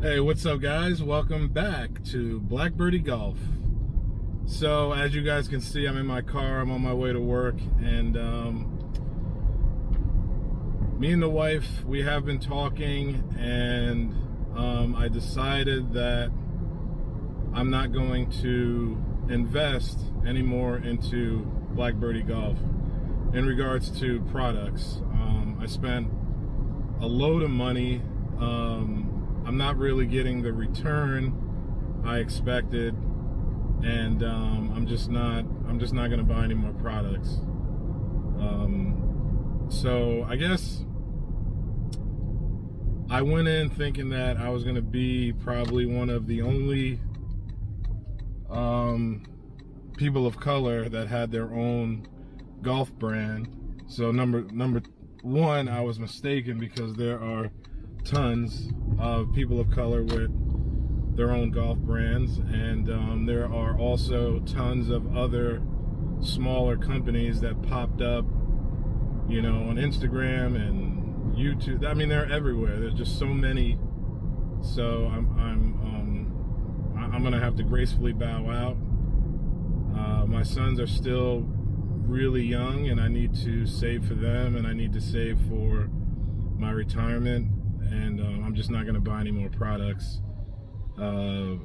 Hey, what's up guys? Welcome back to Black Birdie Golf. So as you guys can see, I'm in my car, I'm on my way to work, and me and the wife, we have been talking, and I decided that I'm not going to invest anymore into Black Birdie Golf in regards to products. I spent a load of money. I'm not really getting the return I expected, and I'm just not going to buy any more products. So I guess I went in thinking that I was going to be probably one of the only people of color that had their own golf brand. So number one, I was mistaken, because there are tons of people of color with their own golf brands, and there are also tons of other smaller companies that popped up, you know, on Instagram and YouTube. I mean, they're everywhere. There's just so many. So I'm gonna have to gracefully bow out. My sons are still really young, and I need to save for them, and I need to save for my retirement. And I'm just not going to buy any more products. You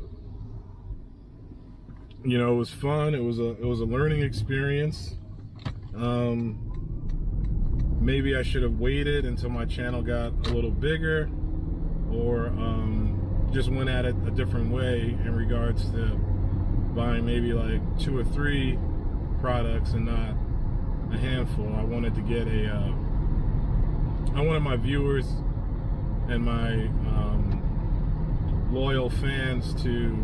know, it was fun. It was a learning experience. Maybe I should have waited until my channel got a little bigger, or just went at it a different way in regards to buying maybe like 2 or 3 products and not a handful. I wanted to get I wanted my viewers and my loyal fans to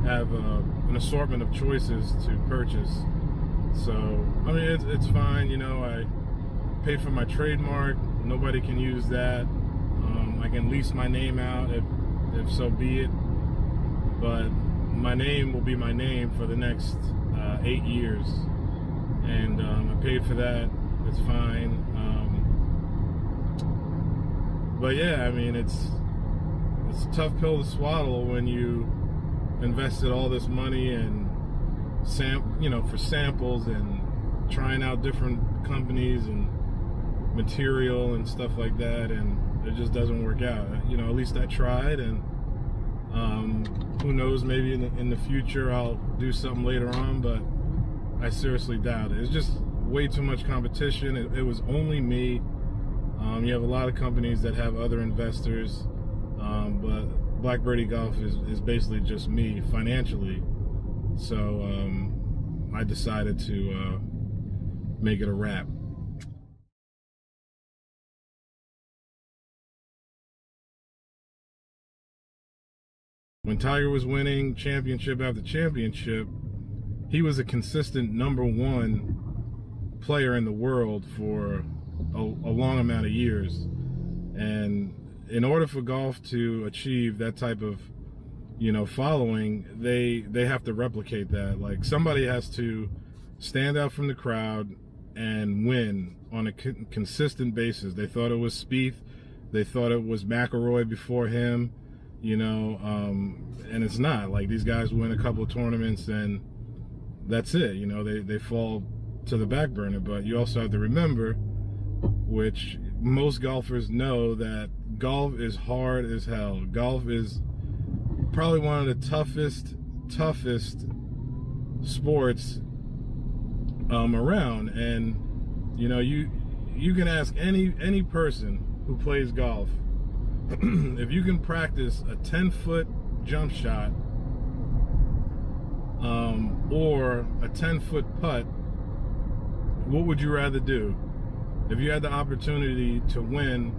have an assortment of choices to purchase. So I mean, it's fine, you know. I paid for my trademark. Nobody can use that. I can lease my name out if so be it, but my name will be my name for the next 8 years, and I paid for that. It's fine. But yeah, I mean, it's a tough pill to swallow when you invested all this money and for samples and trying out different companies and material and stuff like that, and it just doesn't work out. You know, at least I tried, and who knows, maybe in the future I'll do something later on, but I seriously doubt it. It's just way too much competition. It was only me. You have a lot of companies that have other investors, but Black Birdie Golf is basically just me financially. So I decided to make it a wrap. When Tiger was winning championship after championship, he was a consistent #1 player in the world for a long amount of years, and in order for golf to achieve that type of, you know, following, they have to replicate that. Like, somebody has to stand out from the crowd and win on a consistent basis. They thought it was Spieth, they thought it was McIlroy before him, you know, and it's not. Like, these guys win a couple of tournaments and that's it, you know, they fall to the back burner. But you also have to remember, which most golfers know, that golf is hard as hell. Golf is probably one of the toughest sports around. And you know, you can ask any person who plays golf, if you can practice a 10-foot jump shot or a 10-foot putt, what would you rather do? If you had the opportunity to win,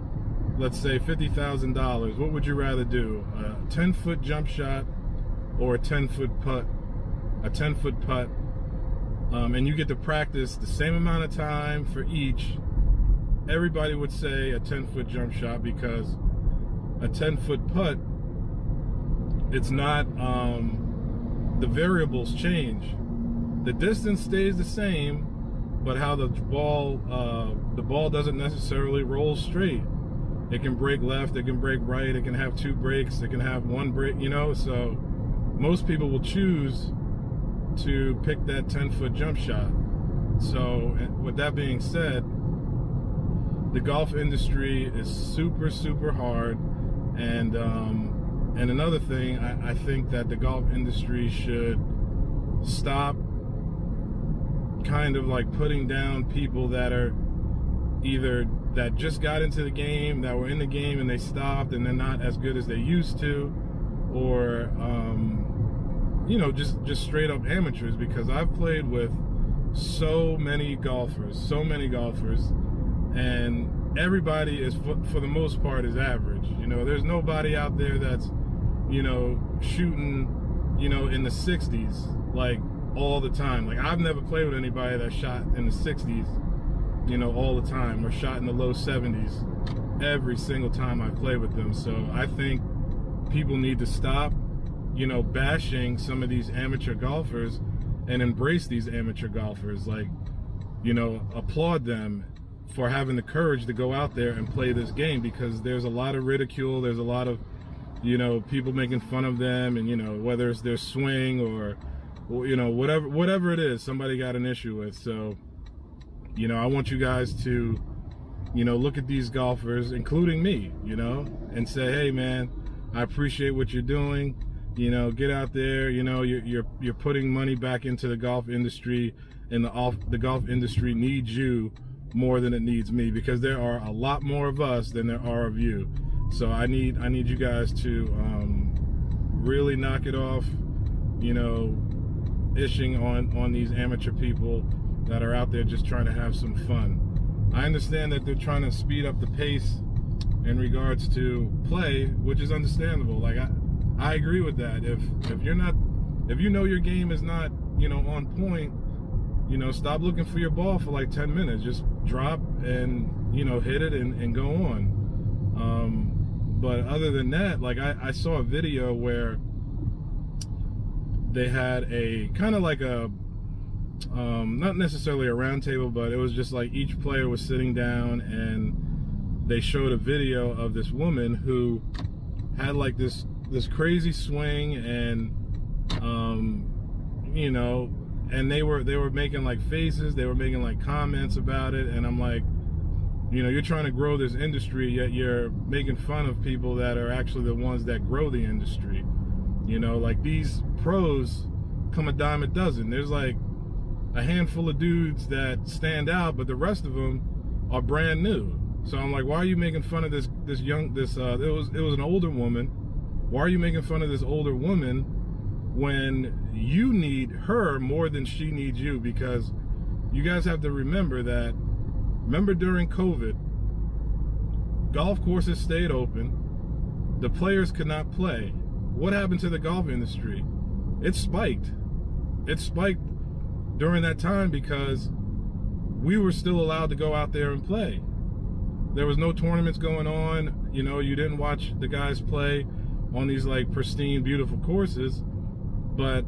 let's say $50,000, what would you rather do? A 10-foot jump shot or a 10-foot putt? A 10-foot putt, and you get to practice the same amount of time for each. Everybody would say a 10-foot jump shot, because a 10-foot putt, it's not, the variables change. The distance stays the same, but how the ball doesn't necessarily roll straight. It can break left, it can break right, it can have 2 breaks, it can have 1 break, you know? So most people will choose to pick that 10-foot jump shot. So with that being said, the golf industry is super, super hard. And another thing, I think that the golf industry should stop kind of like putting down people that are either that just got into the game, that were in the game and they stopped and they're not as good as they used to, or you know, just straight up amateurs, because I've played with so many golfers, and everybody is, for the most part, is average. You know, there's nobody out there that's, you know, shooting, you know, in the 60s like all the time. Like, I've never played with anybody that shot in the 60s, you know, all the time, or shot in the low 70s every single time I play with them. So I think people need to stop, you know, bashing some of these amateur golfers and embrace these amateur golfers. Like, you know, applaud them for having the courage to go out there and play this game, because there's a lot of ridicule, there's a lot of, you know, people making fun of them, and, you know, whether it's their swing or you know, whatever it is, somebody got an issue with. So, you know, I want you guys to, you know, look at these golfers, including me, you know, and say, hey man, I appreciate what you're doing. You know, get out there. You know, you're putting money back into the golf industry, and the golf industry needs you more than it needs me, because there are a lot more of us than there are of you. So I need you guys to really knock it off, you know, ishing on these amateur people that are out there just trying to have some fun. I understand that they're trying to speed up the pace in regards to play, which is understandable. Like, I agree with that. If you know your game is not, you know, on point, you know, stop looking for your ball for like 10 minutes. Just drop and, you know, hit it and go on. But other than that, like, I saw a video where they had a kind of like a not necessarily a round table, but it was just like each player was sitting down, and they showed a video of this woman who had like this crazy swing, and you know, and they were making like faces, they were making like comments about it, and I'm like, you know, you're trying to grow this industry, yet you're making fun of people that are actually the ones that grow the industry. You know, like, these pros come a dime a dozen. There's like a handful of dudes that stand out, but the rest of them are brand new. So I'm like, why are you making fun of this it was an older woman. Why are you making fun of this older woman when you need her more than she needs you? Because you guys have to remember during COVID, golf courses stayed open, the players could not play. What happened to the golf industry? It spiked. It spiked during that time because we were still allowed to go out there and play. There was no tournaments going on. You know, you didn't watch the guys play on these like pristine, beautiful courses, but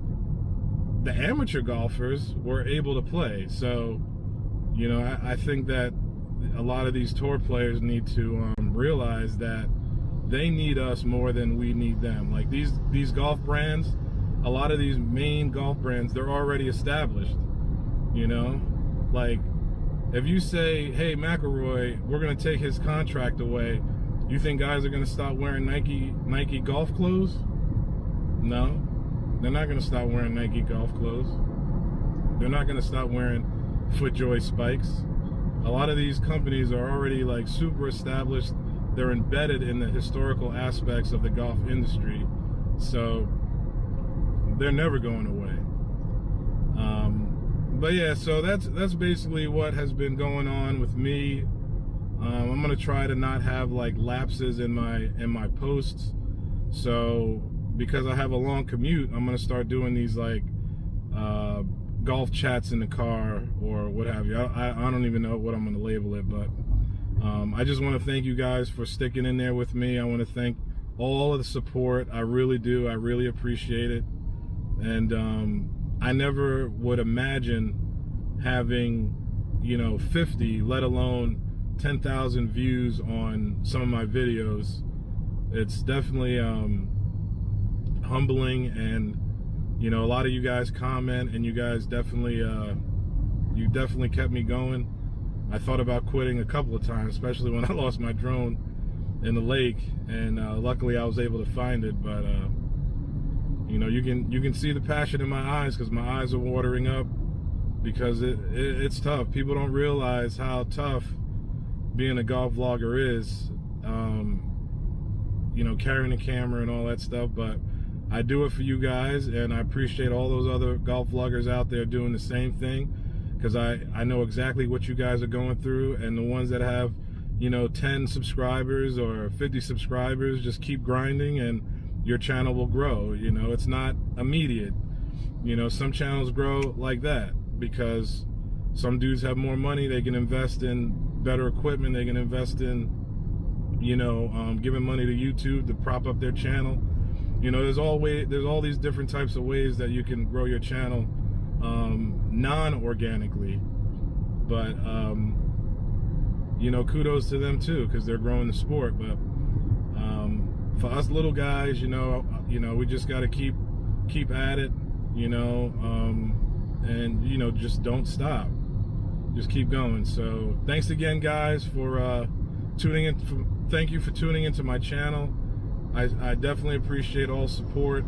the amateur golfers were able to play. So, you know, I think that a lot of these tour players need to realize that they need us more than we need them. Like, these golf brands, a lot of these main golf brands, they're already established. You know, like, if you say, hey, McIlroy, we're going to take his contract away, you think guys are going to stop wearing Nike golf clothes? No, they're not going to stop wearing Nike golf clothes. They're not going to stop wearing FootJoy spikes. A lot of these companies are already like super established. They're embedded in the historical aspects of the golf industry, so they're never going away. But yeah, so that's basically what has been going on with me. I'm gonna try to not have like lapses in my posts. So because I have a long commute, I'm gonna start doing these like golf chats in the car or what have you. I don't even know what I'm gonna label it, but I just want to thank you guys for sticking in there with me. I want to thank all of the support. I really do. I really appreciate it. And I never would imagine having, you know, 50, let alone 10,000 views on some of my videos. It's definitely humbling, and you know, a lot of you guys comment, and you guys definitely kept me going. I thought about quitting a couple of times, especially when I lost my drone in the lake, and luckily I was able to find it. But you know, you can see the passion in my eyes, because my eyes are watering up, because it's tough. People don't realize how tough being a golf vlogger is, you know, carrying a camera and all that stuff. But I do it for you guys, and I appreciate all those other golf vloggers out there doing the same thing, because I know exactly what you guys are going through. And the ones that have, you know, 10 subscribers or 50 subscribers, just keep grinding and your channel will grow. You know, it's not immediate. You know, some channels grow like that because some dudes have more money. They can invest in better equipment. They can invest in, you know, giving money to YouTube to prop up their channel. You know, there's all these different types of ways that you can grow your channel non-organically. But you know, kudos to them too, because they're growing the sport. But for us little guys, you know, we just got to keep at it, you know, and you know, just don't stop, just keep going. So thanks again, guys, for tuning in. Thank you for tuning into my channel. I definitely appreciate all support.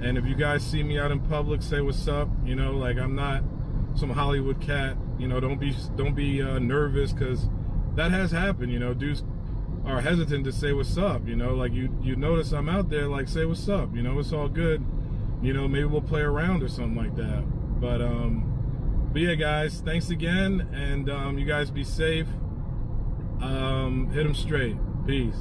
And if you guys see me out in public, say what's up. You know, like, I'm not some Hollywood cat. You know, don't be nervous, because that has happened. You know, dudes are hesitant to say what's up. You know, like, you notice I'm out there, like, say what's up. You know, it's all good. You know, maybe we'll play around or something like that. But yeah, guys, thanks again, and you guys be safe. Hit them straight. Peace.